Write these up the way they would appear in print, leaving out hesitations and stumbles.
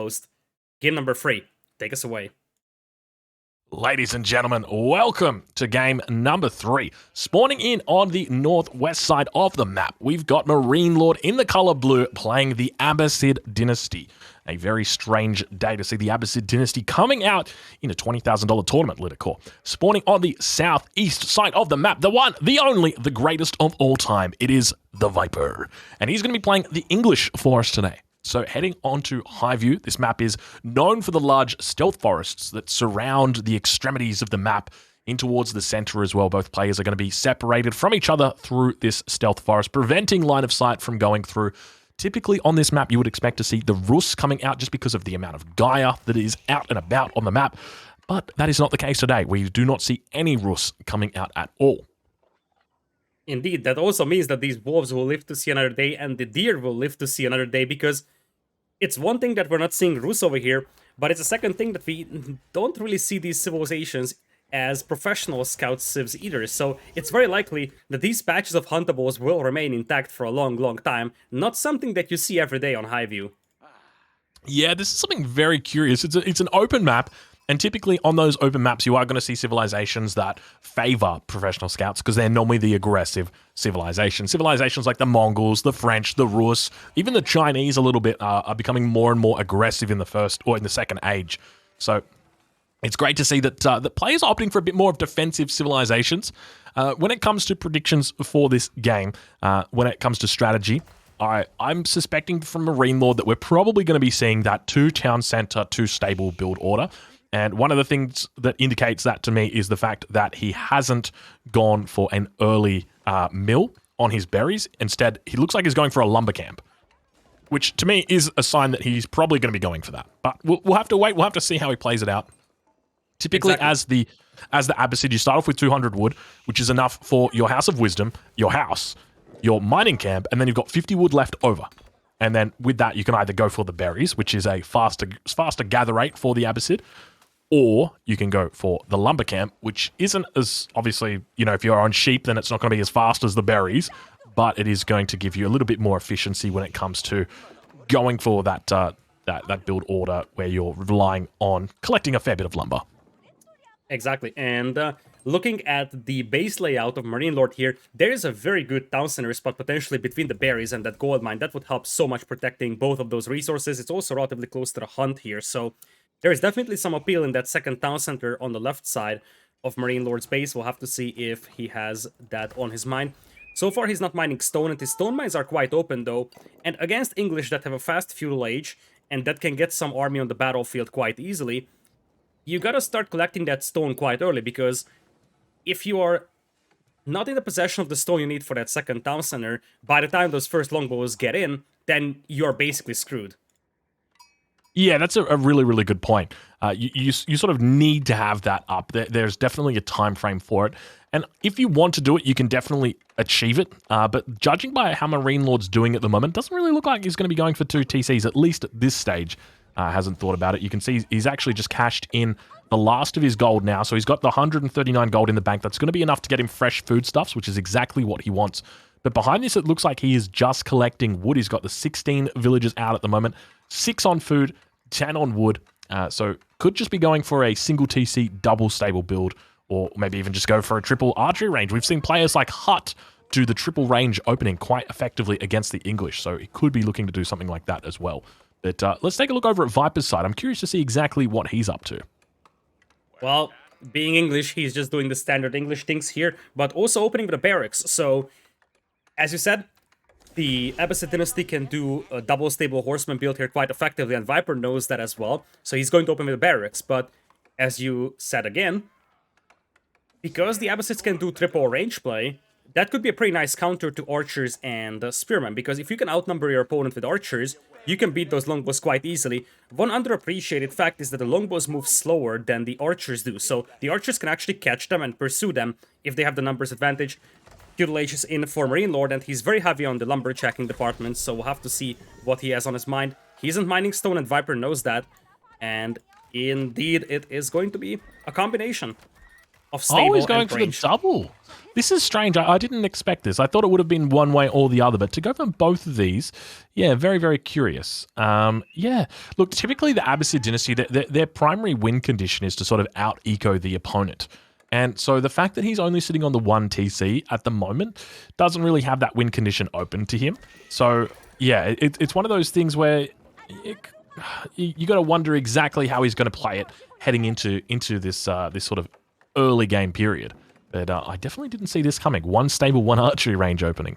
host. Game number 3. Take us away. Ladies and gentlemen, welcome to game number 3. Spawning in on the northwest side of the map, we've got MarineLorD in the color blue playing the Abbasid Dynasty. A very strange day to see the Abbasid Dynasty coming out in a $20,000 tournament, Lidakor. Spawning on the southeast side of the map, the one, the only, the greatest of all time. It is TheViper. And he's going to be playing the English for us today. So heading on to Highview, this map is known for the large stealth forests that surround the extremities of the map in towards the center as well. Both players are going to be separated from each other through this stealth forest, preventing line of sight from going through. Typically on this map, you would expect to see the Rus coming out just because of the amount of Gaia that is out and about on the map, but that is not the case today. We do not see any Rus coming out at all. Indeed, that also means that these wolves will live to see another day and the deer will live to see another day, because it's one thing that we're not seeing Rus over here, but it's a second thing that we don't really see these civilizations as professional scout civs either, so it's very likely that these patches of huntables will remain intact for a long time, not something that you see every day on Highview. Yeah, this is something very curious. It's an open map, and typically on those open maps, you are going to see civilizations that favor professional scouts because they're normally the aggressive civilizations. Civilizations like the Mongols, the French, the Rus, even the Chinese a little bit are becoming more and more aggressive in the first or in the second age. So it's great to see that the players are opting for a bit more of defensive civilizations. When it comes to predictions for this game, when it comes to strategy, I'm suspecting from MarineLorD that we're probably going to be seeing that 2 town center, 2 stable build order. And one of the things that indicates that to me is the fact that he hasn't gone for an early mill on his berries. Instead, he looks like he's going for a lumber camp, which to me is a sign that he's probably going to be going for that. But we'll have to wait. We'll have to see how he plays it out. Typically, exactly. as the Abbasid, you start off with 200 wood, which is enough for your House of Wisdom, your house, your mining camp, and then you've got 50 wood left over. And then with that, you can either go for the berries, which is a faster gather rate for the Abbasid, or you can go for the lumber camp, which isn't as, obviously, if you're on sheep, then it's not going to be as fast as the berries, but it is going to give you a little bit more efficiency when it comes to going for that build order where you're relying on collecting a fair bit of lumber. Exactly, and looking at the base layout of MarineLorD here, there is a very good town center spot potentially between the berries and that gold mine. That would help so much protecting both of those resources. It's also relatively close to the hunt here, so there is definitely some appeal in that second town center on the left side of MarineLorD's base. We'll have to see if he has that on his mind. So far, he's not mining stone, and his stone mines are quite open, though. And against English that have a fast feudal age, and that can get some army on the battlefield quite easily, you gotta start collecting that stone quite early, because if you are not in the possession of the stone you need for that second town center, by the time those first longbows get in, then you're basically screwed. Yeah, that's a really, really good point. You sort of need to have that up. There's definitely a time frame for it. And if you want to do it, you can definitely achieve it. But judging by how MarineLorD's doing at the moment, doesn't really look like he's going to be going for 2 TCs, at least at this stage. Hasn't thought about it. You can see he's actually just cashed in the last of his gold now. So he's got the 139 gold in the bank. That's going to be enough to get him fresh foodstuffs, which is exactly what he wants. But behind this, it looks like he is just collecting wood. He's got the 16 villagers out at the moment, 6 on food, 10 on wood. So could just be going for a single TC double stable build, or maybe even just go for a triple archery range. We've seen players like Hut do the triple range opening quite effectively against the English. So he could be looking to do something like that as well. But let's take a look over at Viper's side. I'm curious to see exactly what he's up to. Well, being English, he's just doing the standard English things here, but also opening with a barracks. So, as you said, the Abbasid Dynasty can do a double stable horseman build here quite effectively, and Viper knows that as well. So he's going to open with a barracks, but as you said again, because the Abbasids can do triple range play, that could be a pretty nice counter to archers and spearmen, because if you can outnumber your opponent with archers, you can beat those longbows quite easily. One underappreciated fact is that the longbows move slower than the archers do, so the archers can actually catch them and pursue them if they have the numbers advantage. Feudal Age is in for MarineLorD, and he's very heavy on the lumberjacking department, so we'll have to see what he has on his mind. He isn't mining stone, and Viper knows that, and indeed it is going to be a combination. of stable he's going and for range. the double. This is strange. I didn't expect this. I thought it would have been one way or the other, but to go for both of these, yeah, very, very curious. Yeah, look, typically the Abbasid dynasty, their primary win condition is to sort of out-eco the opponent. And so the fact that he's only sitting on the 1 TC at the moment doesn't really have that win condition open to him. So, yeah, it's one of those things where you got to wonder exactly how he's going to play it heading into this this sort of early game period. But I definitely didn't see this coming. 1 stable, 1 archery range opening.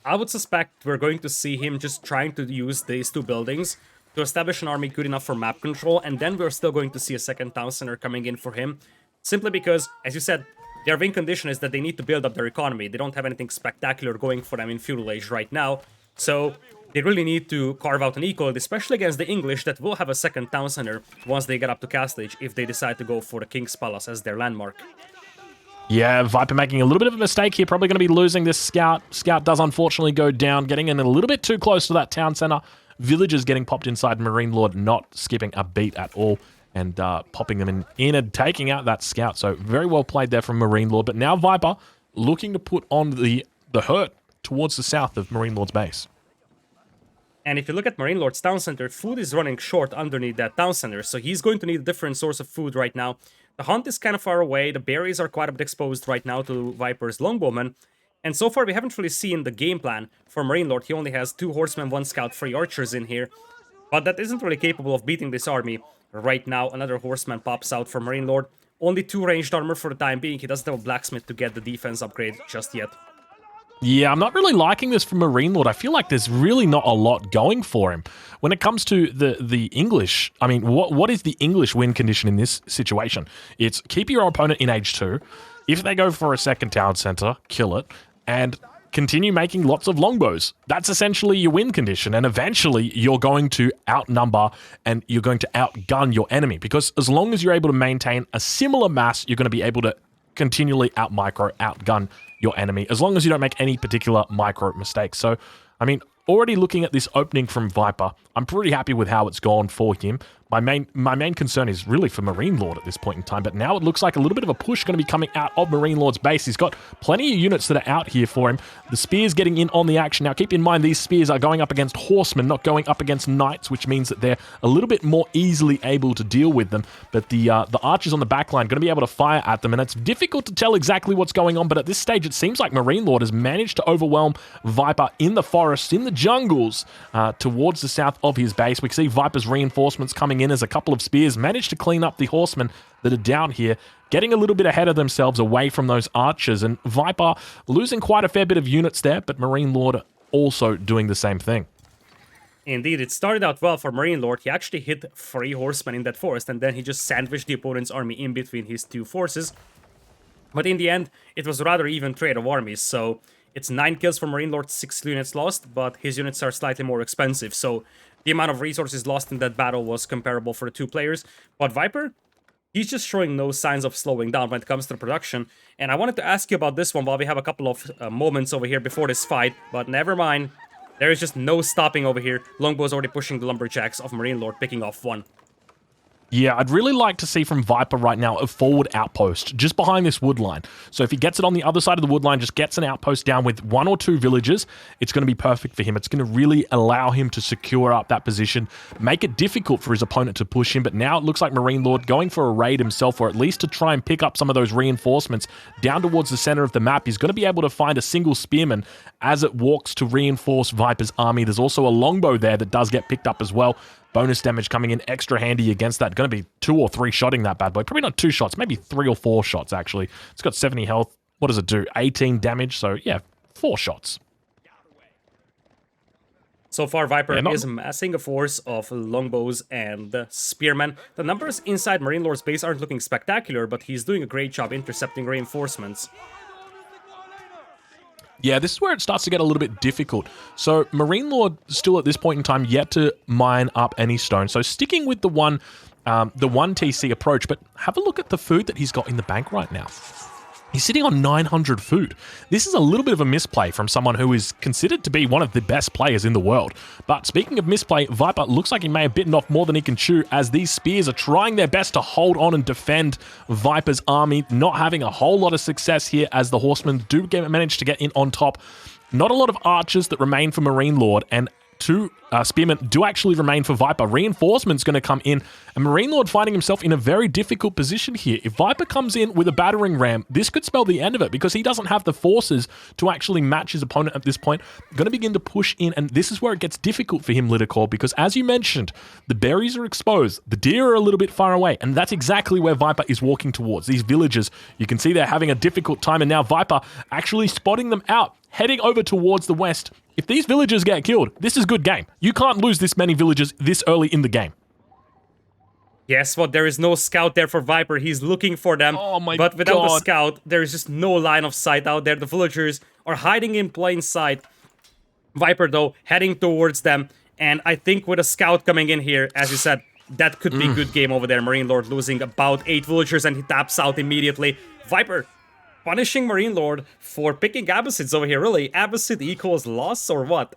I would suspect we're going to see him just trying to use these 2 buildings to establish an army good enough for map control, and then we're still going to see a second town center coming in for him. Simply because, as you said, their win condition is that they need to build up their economy. They don't have anything spectacular going for them in feudal age right now, so they really need to carve out an eco, especially against the English that will have a second town center once they get up to Castle Age if they decide to go for the King's Palace as their landmark. Yeah, Viper making a little bit of a mistake here. Probably going to be losing this scout. Scout does unfortunately go down, getting in a little bit too close to that town center. Villagers getting popped inside. MarineLorD not skipping a beat at all and popping them in and taking out that scout. So very well played there from MarineLorD. But now Viper looking to put on the hurt towards the south of MarineLorD's base. And if you look at MarineLorD's town center, food is running short underneath that town center, so he's going to need a different source of food right now. The hunt is kind of far away, the berries are quite a bit exposed right now to Viper's longbowmen, and so far we haven't really seen the game plan for MarineLorD. He only has 2 horsemen, 1 scout, 3 archers in here, but that isn't really capable of beating this army. Right now, another horseman pops out for MarineLorD. Only 2 ranged armor for the time being. He doesn't have a blacksmith to get the defense upgrade just yet. Yeah, I'm not really liking this from MarineLorD. I feel like there's really not a lot going for him. When it comes to the English, I mean, what is the English win condition in this situation? It's keep your opponent in age 2. If they go for a second town center, kill it, and continue making lots of longbows. That's essentially your win condition, and eventually you're going to outnumber and you're going to outgun your enemy, because as long as you're able to maintain a similar mass, you're going to be able to continually outgun your enemy, as long as you don't make any particular micro mistakes. So, I mean, already looking at this opening from Viper, I'm pretty happy with how it's gone for him. My main concern is really for MarineLorD at this point in time, but now it looks like a little bit of a push going to be coming out of MarineLorD's base. He's got plenty of units that are out here for him. The spears getting in on the action. Now, keep in mind, these spears are going up against horsemen, not going up against knights, which means that they're a little bit more easily able to deal with them. But the archers on the backline are going to be able to fire at them, and it's difficult to tell exactly what's going on, but at this stage, it seems like MarineLorD has managed to overwhelm Viper in the forests, in the jungles, towards the south of his base. We can see Viper's reinforcements coming in as a couple of spears managed to clean up the horsemen that are down here, getting a little bit ahead of themselves away from those archers, and Viper losing quite a fair bit of units there, but MarineLorD also doing the same thing. Indeed, it started out well for MarineLorD. He actually hit 3 horsemen in that forest, and then he just sandwiched the opponent's army in between his 2 forces. But in the end, it was rather even trade of armies, so it's 9 kills for MarineLorD, 6 units lost, but his units are slightly more expensive, so the amount of resources lost in that battle was comparable for the 2 players. But Viper, he's just showing no signs of slowing down when it comes to production. And I wanted to ask you about this one while we have a couple of moments over here before this fight, but never mind. There is just no stopping over here. Longbow's already pushing the lumberjacks of MarineLorD, picking off 1. Yeah, I'd really like to see from Viper right now a forward outpost just behind this wood line. So if he gets it on the other side of the wood line, just gets an outpost down with 1 or 2 villagers, it's going to be perfect for him. It's going to really allow him to secure up that position, make it difficult for his opponent to push him. But now it looks like MarineLorD going for a raid himself, or at least to try and pick up some of those reinforcements down towards the center of the map. He's going to be able to find a single spearman as it walks to reinforce Viper's army. There's also a longbow there that does get picked up as well. Bonus damage coming in extra handy against that. Going to be 2 or 3 shotting that bad boy. Probably not 2 shots, maybe 3 or 4 shots, actually. It's got 70 health. What does it do? 18 damage. So, yeah, 4 shots. So far, Viper is massing a force of longbows and spearmen. The numbers inside MarineLorD's base aren't looking spectacular, but he's doing a great job intercepting reinforcements. Yeah, this is where it starts to get a little bit difficult. So MarineLorD still at this point in time yet to mine up any stone. So sticking with the one TC approach, but have a look at the food that he's got in the bank right now. He's sitting on 900 food. This is a little bit of a misplay from someone who is considered to be one of the best players in the world. But speaking of misplay, Viper looks like he may have bitten off more than he can chew, as these spears are trying their best to hold on and defend Viper's army, not having a whole lot of success here as the horsemen do manage to get in on top. Not a lot of archers that remain for MarineLorD, and 2 spearmen do actually remain for Viper. Reinforcements going to come in, and MarineLorD finding himself in a very difficult position here. If Viper comes in with a battering ram, this could spell the end of it, because he doesn't have the forces to actually match his opponent at this point. Going to begin to push in, and this is where it gets difficult for him, Lidakor, because as you mentioned, the berries are exposed, the deer are a little bit far away, and that's exactly where Viper is walking towards. These villagers, you can see they're having a difficult time, and now Viper actually spotting them out, heading over towards the west. If these villagers get killed, this is good game. You can't lose this many villagers this early in the game. Yes, but there is no scout there for Viper. He's looking for them. Oh my but without God. the scout, there is just no line of sight out there. The villagers are hiding in plain sight. Viper, though, heading towards them. And I think with a scout coming in here, as you said, that could be a good game over there. MarineLorD losing about 8 villagers, and he taps out immediately. Viper punishing MarineLorD for picking Abbasids over here. Really, Abbasid equals loss or what?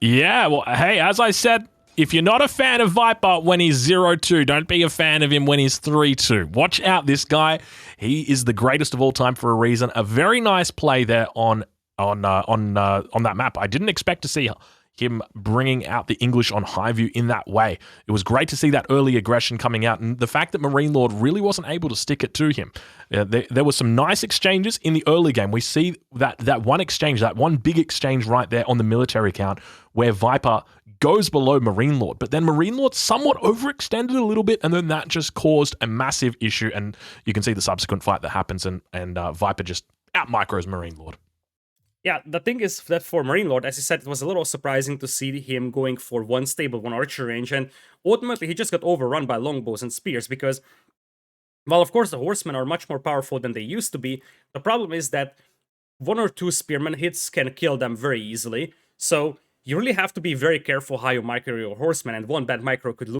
Yeah, well, hey, as I said, if you're not a fan of Viper when he's 0-2, don't be a fan of him when he's 3-2. Watch out, this guy. He is the greatest of all time for a reason. A very nice play there on that map. I didn't expect to see him bringing out the English on Highview in that way. It was great to see that early aggression coming out, and the fact that MarineLorD really wasn't able to stick it to him. There were some nice exchanges in the early game. We see that one exchange, that one big exchange right there on the military count, where Viper goes below MarineLorD, but then MarineLorD somewhat overextended a little bit, and then that just caused a massive issue, and you can see the subsequent fight that happens, and Viper just out-micros MarineLorD. Yeah, the thing is that for MarineLorD, as you said, it was a little surprising to see him going for 1 stable, 1 archer range, and ultimately he just got overrun by longbows and spears because, well, of course, the horsemen are much more powerful than they used to be. The problem is that 1 or 2 spearmen hits can kill them very easily, so you really have to be very careful how you micro your horsemen, and 1 bad micro could lose